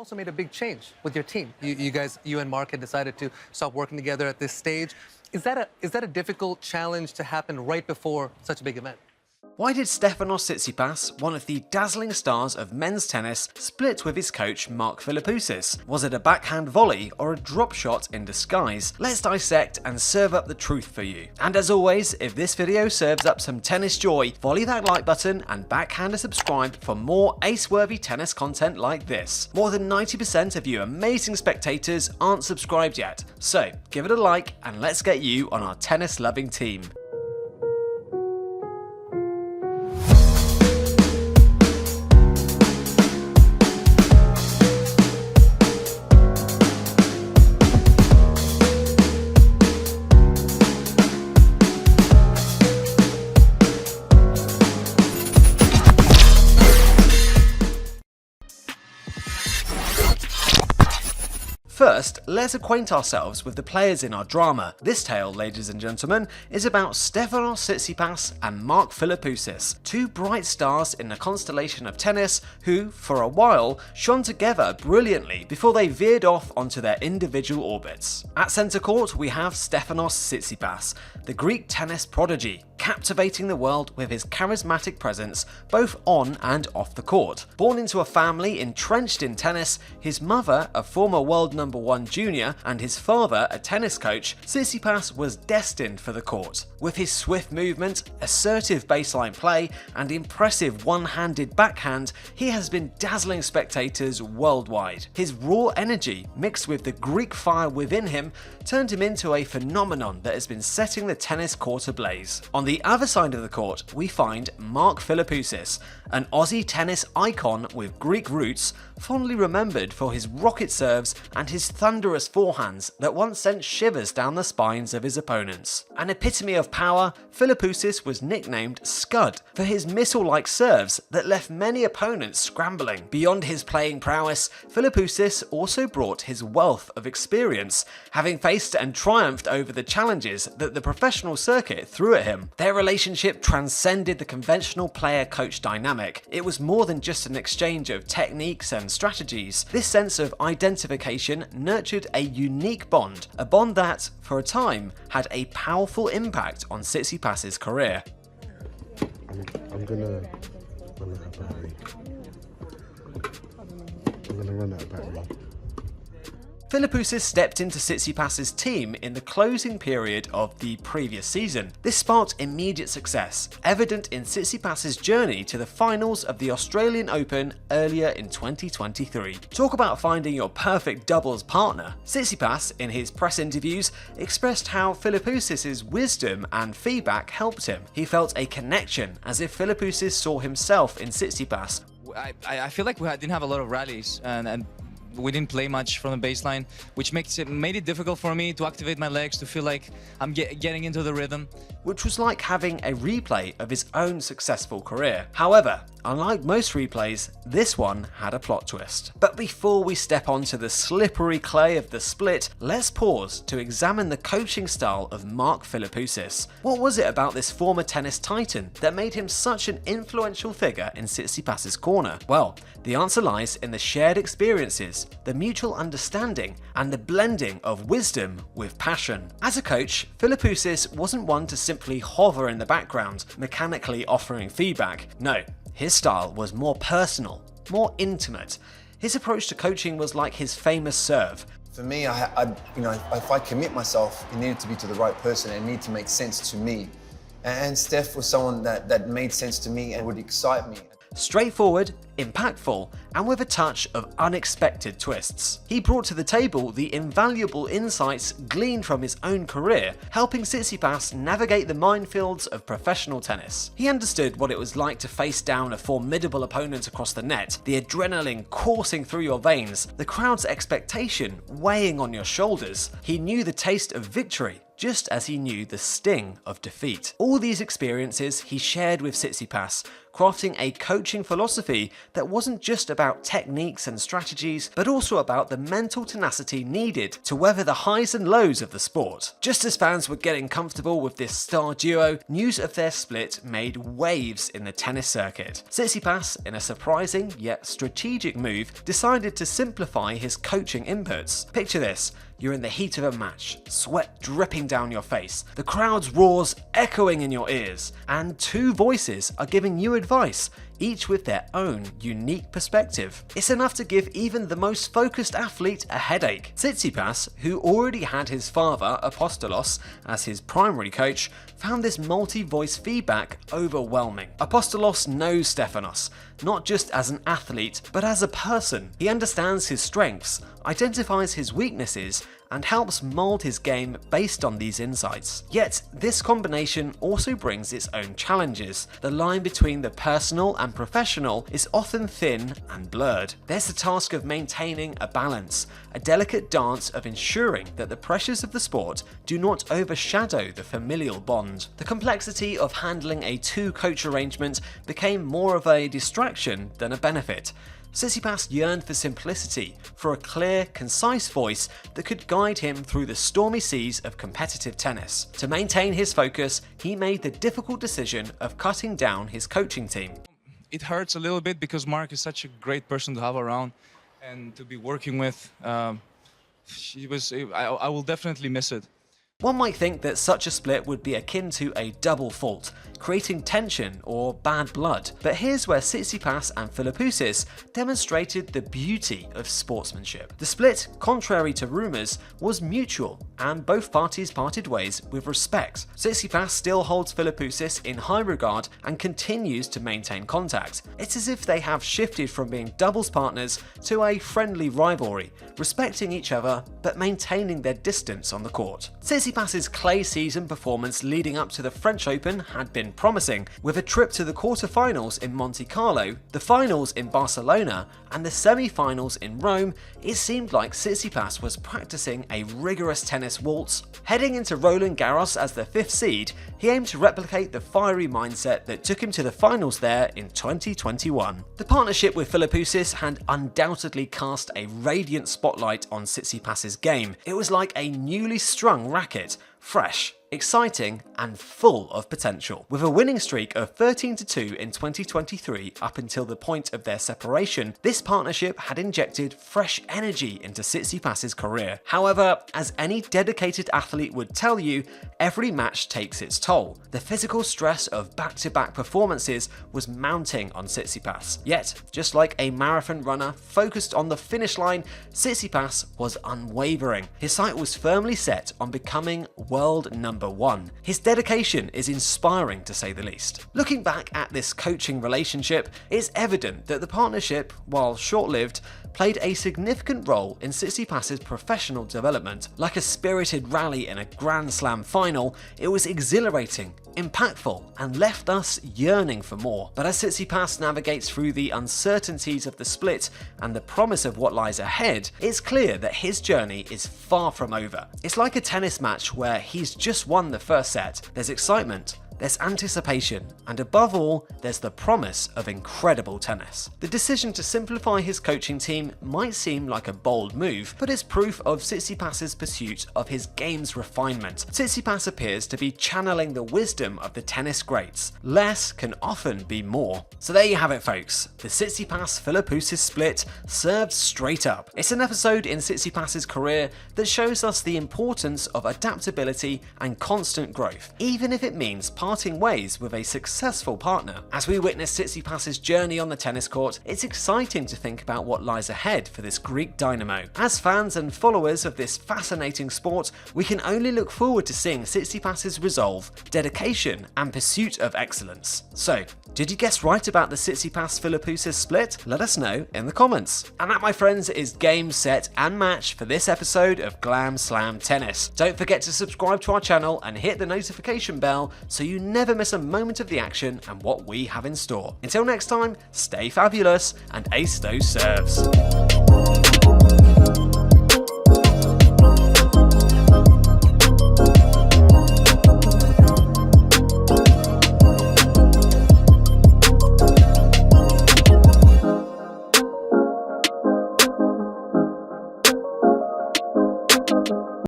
also made a big change with your team. You and Mark had decided to stop working together at this stage. Is that a difficult challenge to happen right before such a big event? Why did Stefanos Tsitsipas, one of the dazzling stars of men's tennis, split with his coach Mark Philippoussis? Was it a backhand volley or a drop shot in disguise? Let's dissect and serve up the truth for you. And as always, if this video serves up some tennis joy, volley that like button and backhand a subscribe for more ace-worthy tennis content like this. More than 90% of you amazing spectators aren't subscribed yet, so give it a like and let's get you on our tennis-loving team. First, let's acquaint ourselves with the players in our drama. This tale, ladies and gentlemen, is about Stefanos Tsitsipas and Mark Philippoussis, two bright stars in the constellation of tennis who, for a while, shone together brilliantly before they veered off onto their individual orbits. At centre court, we have Stefanos Tsitsipas, the Greek tennis prodigy, captivating the world with his charismatic presence both on and off the court. Born into a family entrenched in tennis, his mother, a former world number one junior, and his father, a tennis coach, Tsitsipas was destined for the court. With his swift movement, assertive baseline play, and impressive one-handed backhand, he has been dazzling spectators worldwide. His raw energy, mixed with the Greek fire within him, turned him into a phenomenon that has been setting the tennis court ablaze. On the other side of the court, we find Mark Philippoussis, an Aussie tennis icon with Greek roots, fondly remembered for his rocket serves and his thunderous forehands that once sent shivers down the spines of his opponents. An epitome of power, Philippoussis was nicknamed Scud for his missile-like serves that left many opponents scrambling. Beyond his playing prowess, Philippoussis also brought his wealth of experience, having faced and triumphed over the challenges that the professional circuit threw at him. Their relationship transcended the conventional player-coach dynamic. It was more than just an exchange of techniques and strategies. This sense of identification nurtured a unique bond, a bond that, for a time, had a powerful impact on Tsitsipas's career. I'm gonna run out of battery. Philippoussis stepped into Tsitsipas's team in the closing period of the previous season. This sparked immediate success, evident in Tsitsipas's journey to the finals of the Australian Open earlier in 2023. Talk about finding your perfect doubles partner. Tsitsipas, in his press interviews, expressed how Philippoussis' wisdom and feedback helped him. He felt a connection, as if Philippoussis saw himself in Tsitsipas. I feel like we didn't have a lot of rallies and we didn't play much from the baseline, which made it difficult for me to activate my legs, to feel like I'm getting into the rhythm. Which was like having a replay of his own successful career. However, unlike most replays, this one had a plot twist. But before we step onto the slippery clay of the split, let's pause to examine the coaching style of Mark Philippoussis. What was it about this former tennis titan that made him such an influential figure in Tsitsipas's corner? Well, the answer lies in the shared experiences, the mutual understanding, and the blending of wisdom with passion. As a coach, Philippoussis wasn't one to simply hover in the background, mechanically offering feedback. No, his style was more personal, more intimate. His approach to coaching was like his famous serve. For me, if I commit myself, it needed to be to the right person and it needed to make sense to me. And Steph was someone that made sense to me and would excite me. Straightforward, impactful, and with a touch of unexpected twists. He brought to the table the invaluable insights gleaned from his own career, helping Tsitsipas navigate the minefields of professional tennis. He understood what it was like to face down a formidable opponent across the net, the adrenaline coursing through your veins, the crowd's expectation weighing on your shoulders. He knew the taste of victory, just as he knew the sting of defeat. All these experiences he shared with Tsitsipas, crafting a coaching philosophy that wasn't just about techniques and strategies, but also about the mental tenacity needed to weather the highs and lows of the sport. Just as fans were getting comfortable with this star duo, news of their split made waves in the tennis circuit. Tsitsipas, in a surprising yet strategic move, decided to simplify his coaching inputs. Picture this. You're in the heat of a match, sweat dripping down your face, the crowd's roars echoing in your ears, and two voices are giving you advice, each with their own unique perspective. It's enough to give even the most focused athlete a headache. Tsitsipas, who already had his father, Apostolos, as his primary coach, found this multi-voice feedback overwhelming. Apostolos knows Stefanos, not just as an athlete, but as a person. He understands his strengths, identifies his weaknesses, and helps mold his game based on these insights. Yet, this combination also brings its own challenges. The line between the personal and professional is often thin and blurred. There's the task of maintaining a balance, a delicate dance of ensuring that the pressures of the sport do not overshadow the familial bond. The complexity of handling a two-coach arrangement became more of a distraction than a benefit. Tsitsipas yearned for simplicity, for a clear, concise voice that could guide him through the stormy seas of competitive tennis. To maintain his focus, he made the difficult decision of cutting down his coaching team. It hurts a little bit because Mark is such a great person to have around and to be working with. I will definitely miss it. One might think that such a split would be akin to a double fault, creating tension or bad blood. But here's where Tsitsipas and Philippoussis demonstrated the beauty of sportsmanship. The split, contrary to rumours, was mutual, and both parties parted ways with respect. Tsitsipas still holds Philippoussis in high regard and continues to maintain contact. It's as if they have shifted from being doubles partners to a friendly rivalry, respecting each other but maintaining their distance on the court. Tsitsipas's clay season performance leading up to the French Open had been promising, with a trip to the quarter-finals in Monte Carlo, the finals in Barcelona, and the semi-finals in Rome. It seemed like Tsitsipas was practicing a rigorous tennis waltz. Heading into Roland Garros as the 5th seed, he aimed to replicate the fiery mindset that took him to the finals there in 2021. The partnership with Philippoussis had undoubtedly cast a radiant spotlight on Tsitsipas's game. It was like a newly strung racket, fresh, exciting, and full of potential. With a winning streak of 13-2 in 2023 up until the point of their separation, this partnership had injected fresh energy into Tsitsipas's career. However, as any dedicated athlete would tell you, every match takes its toll. The physical stress of back-to-back performances was mounting on Tsitsipas. Yet, just like a marathon runner focused on the finish line, Tsitsipas was unwavering. His sight was firmly set on becoming world number one. His dedication is inspiring, to say the least. Looking back at this coaching relationship, it's evident that the partnership, while short-lived, played a significant role in Tsitsipas's professional development. Like a spirited rally in a Grand Slam final, it was exhilarating, impactful, and left us yearning for more. But as Tsitsipas navigates through the uncertainties of the split and the promise of what lies ahead, it's clear that his journey is far from over. It's like a tennis match where he's just won the first set. There's excitement, there's anticipation, and above all, there's the promise of incredible tennis. The decision to simplify his coaching team might seem like a bold move, but it's proof of Tsitsipas's pursuit of his game's refinement. Tsitsipas appears to be channeling the wisdom of the tennis greats. Less can often be more. So there you have it, folks. The Tsitsipas-Philippoussis split served straight up. It's an episode in Tsitsipas's career that shows us the importance of adaptability and constant growth, even if it means parting ways with a successful partner. As we witness Tsitsipas's journey on the tennis court, it's exciting to think about what lies ahead for this Greek dynamo. As fans and followers of this fascinating sport, we can only look forward to seeing Tsitsipas's resolve, dedication, and pursuit of excellence. So, did you guess right about the Tsitsipas-Philippoussis split? Let us know in the comments. And that, my friends, is game, set, and match for this episode of Glam Slam Tennis. Don't forget to subscribe to our channel and hit the notification bell so you never miss a moment of the action and what we have in store. Until next time, stay fabulous and ace those serves.